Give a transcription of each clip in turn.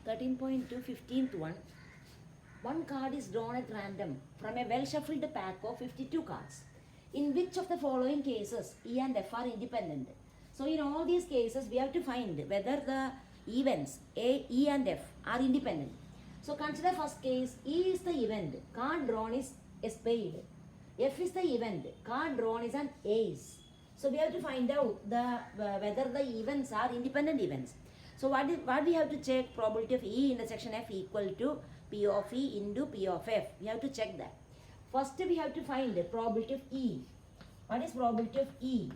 13.2 15th one. One card is drawn at random from a well-shuffled pack of 52 cards. In which of the following cases E and F are independent? So in all these cases, we have to find whether the events A, E and F are independent. So consider first case, E is the event, card drawn is a spade. F is the event, card drawn is an ace. So we have to find out whether the events are independent events. So what we have to check? Probability of E intersection F equal to P of E into P of F. We have to check that. First we have to find the probability of E. What is probability of E?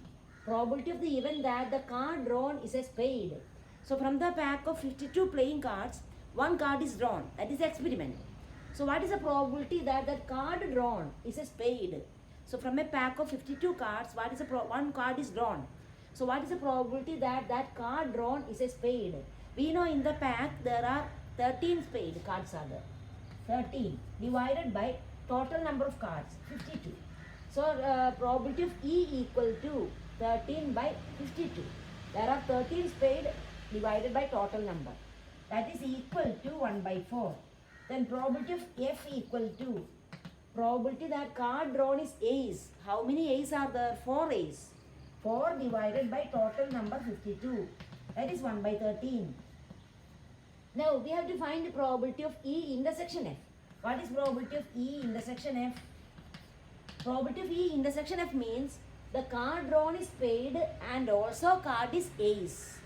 Probability of the event that the card drawn is a spade. So from the pack of 52 playing cards, one card is drawn. That is the experiment. So what is the probability that that card drawn is a spade? So from a pack of 52 cards, what is one card is drawn. So what is the probability that that card drawn is a spade? We know in the pack there are 13 spade cards are there. 13 divided by total number of cards 52. So probability of E equal to 13 by 52. There are 13 spade divided by total number. That is equal to 1 by 4. Then probability of F equal to probability that card drawn is ace. How many ace are there? 4 ace. 4 divided by total number 52. That is 1 by 13. Now we have to find the probability of E intersection F. What is probability of E intersection F? Probability of E intersection F means the card drawn is spade and also card is ace.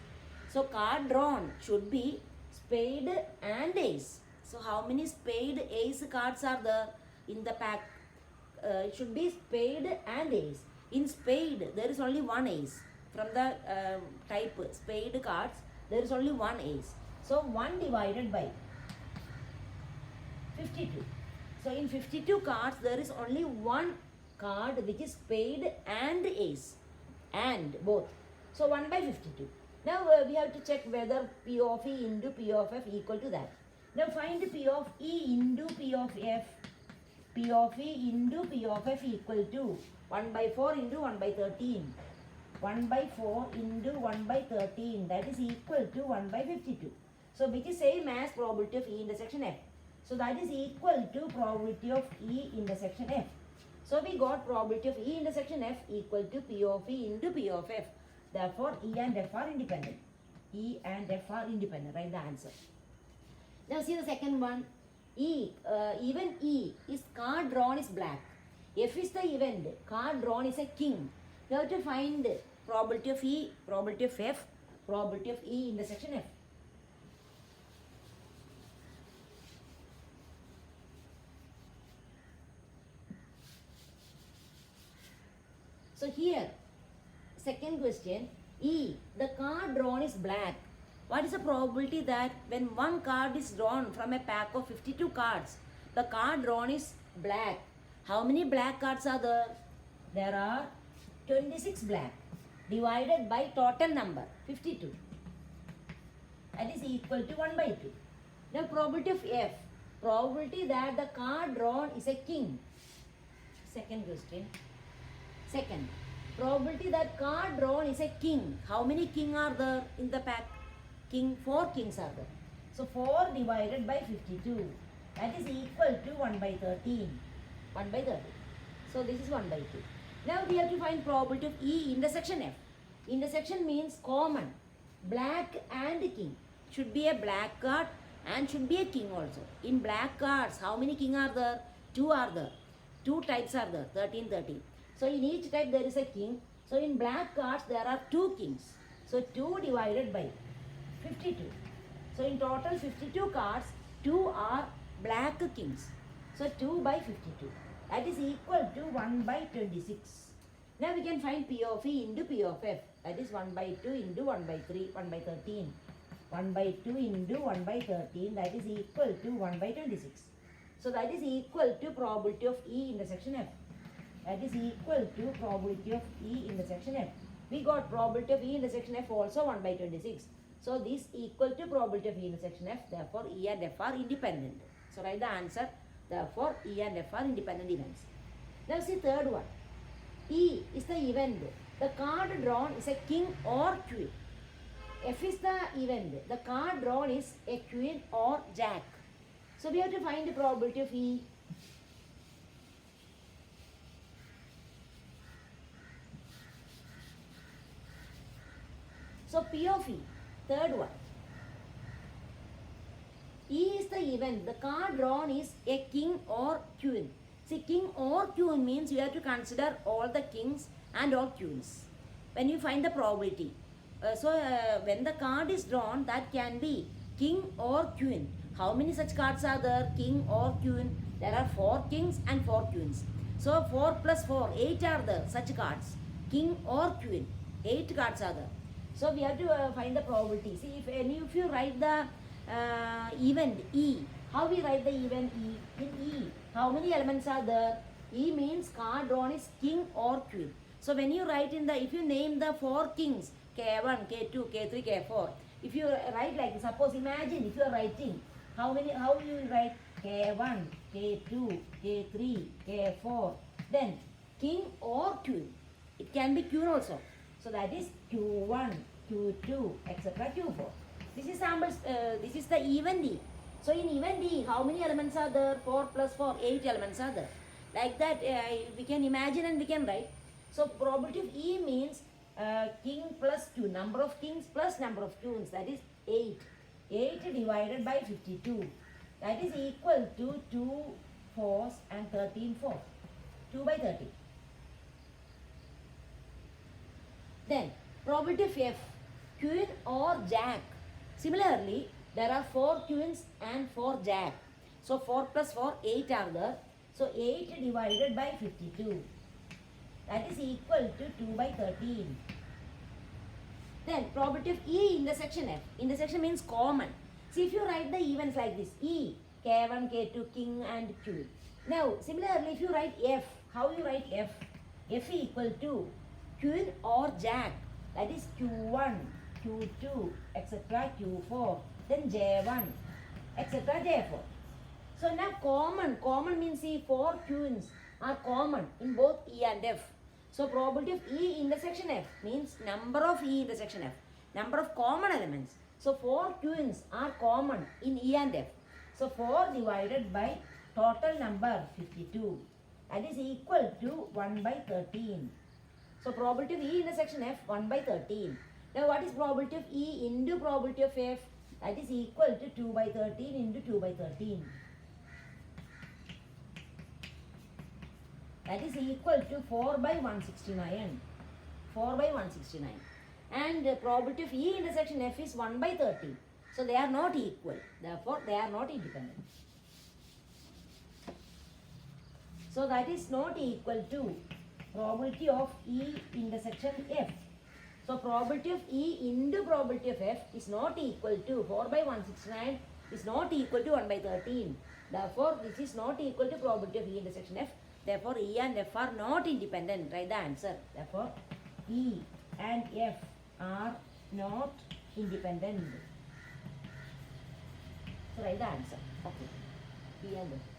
So card drawn should be spade and ace. So how many spade ace cards are there in the pack? It should be spade and ace. In spade there is only one ace. From the type spade cards there is only one ace. So 1 divided by 52. So in 52 cards there is only one card which is spade and ace, and both. So 1 by 52. Now we have to check whether P of E into P of F equal to that. Now find P of E into P of F. P of E into P of F equal to 1 by 4 into 1 by 13. 1 by 4 into 1 by 13, that is equal to 1 by 52. So which is same as probability of E intersection F. So that is equal to probability of E intersection F. So we got probability of E intersection F equal to P of E into P of F. Therefore E and F are independent. E and F are independent. Write the answer. Now see the second one. Even E is card drawn is black. F is the event. Card drawn is a king. You have to find probability of E, probability of F, probability of E intersection F. So here, second question, E, the card drawn is black. What is the probability that when one card is drawn from a pack of 52 cards, the card drawn is black? How many black cards are there? There are 26 black divided by total number 52. That is equal to 1 by 2. Now probability of F, probability that the card drawn is a king. Second question. Second, probability that card drawn is a king. How many king are there in the pack? King, 4 kings are there. So 4 divided by 52. That is equal to 1 by 13. 1 by 13. So this is 1 by 2. Now we have to find probability of E intersection F. Intersection means common. Black and king. Should be a black card and should be a king also. In black cards, how many king are there? 2 are there. 2 types are there. 13, 13. So in each type there is a king. So in black cards there are 2 kings. So 2 divided by 52. So in total 52 cards, 2 are black kings. So 2 by 52. That is equal to 1 by 26. Now we can find P of E into P of F. That is 1 by 2 into 1 by 3, 1 by 13. 1 by 2 into 1 by 13. That is equal to 1 by 26. So that is equal to probability of E intersection F. That is equal to probability of E intersection F. We got probability of E intersection F also 1 by 26. So this equal to probability of E intersection F. Therefore E and F are independent. So write the answer. Therefore E and F are independent events. Now see third one. E is the event. The card drawn is a king or queen. F is the event. The card drawn is a queen or jack. So we have to find the probability of E. So P of E, third one. E is the event. The card drawn is a king or queen. See, king or queen means you have to consider all the kings and all queens when you find the probability. When the card is drawn, that can be king or queen. How many such cards are there? King or queen? There are 4 kings and 4 queens. So 4 plus 4, 8 are there, such cards. King or queen, 8 cards are there. So we have to find the probability. See, if you write the event E, how we write the event E? In E, how many elements are there? E means card drawn is king or queen. So when you write if you name the 4 kings, K1, K2, K3, K4, if you write like, suppose imagine if you are writing, how you will write K1, K2, K3, K4, then king or queen. It can be queen also. So that is Q1, Q2, etc. Q4. This is samples. This is the event D. So in event D, how many elements are there? 4 plus 4, 8 elements are there. Like that, we can imagine and we can write. So probability of E means king plus Q, number of kings plus number of queens, that is 8. 8 divided by 52. That is equal to 2 fours and 13 fours. 2 by 30. Then probability of F, queen or jack. Similarly, there are 4 queens and 4 jack. So 4 plus 4, 8 are there. So 8 divided by 52. That is equal to 2 by 13. Then probability of E intersection F. Intersection means common. See, if you write the events like this, E, K1, K2, king and Q. Now, similarly, if you write F, how you write F? F equal to queen or jack. That is Q1, Q2, etc. Q4. Then J1, etc. J4. So now common means see 4 queens are common in both E and F. So probability of E intersection F means number of E intersection F, number of common elements. So 4 queens are common in E and F. So 4 divided by total number 52. That is equal to 1 by 13. So probability of E intersection F 1 by 13. Now what is probability of E into probability of F? That is equal to 2 by 13 into 2 by 13. That is equal to 4 by 169. 4 by 169. And the probability of E intersection F is 1 by 30. So they are not equal. Therefore, they are not independent. So that is not equal to probability of E intersection F. So probability of E into probability of F is not equal to 4 by 169 is not equal to 1 by 13. Therefore, this is not equal to probability of E intersection F. Therefore, E and F are not independent. Write the answer. Therefore, E and F are not independent. So, write the answer. Okay. E and F.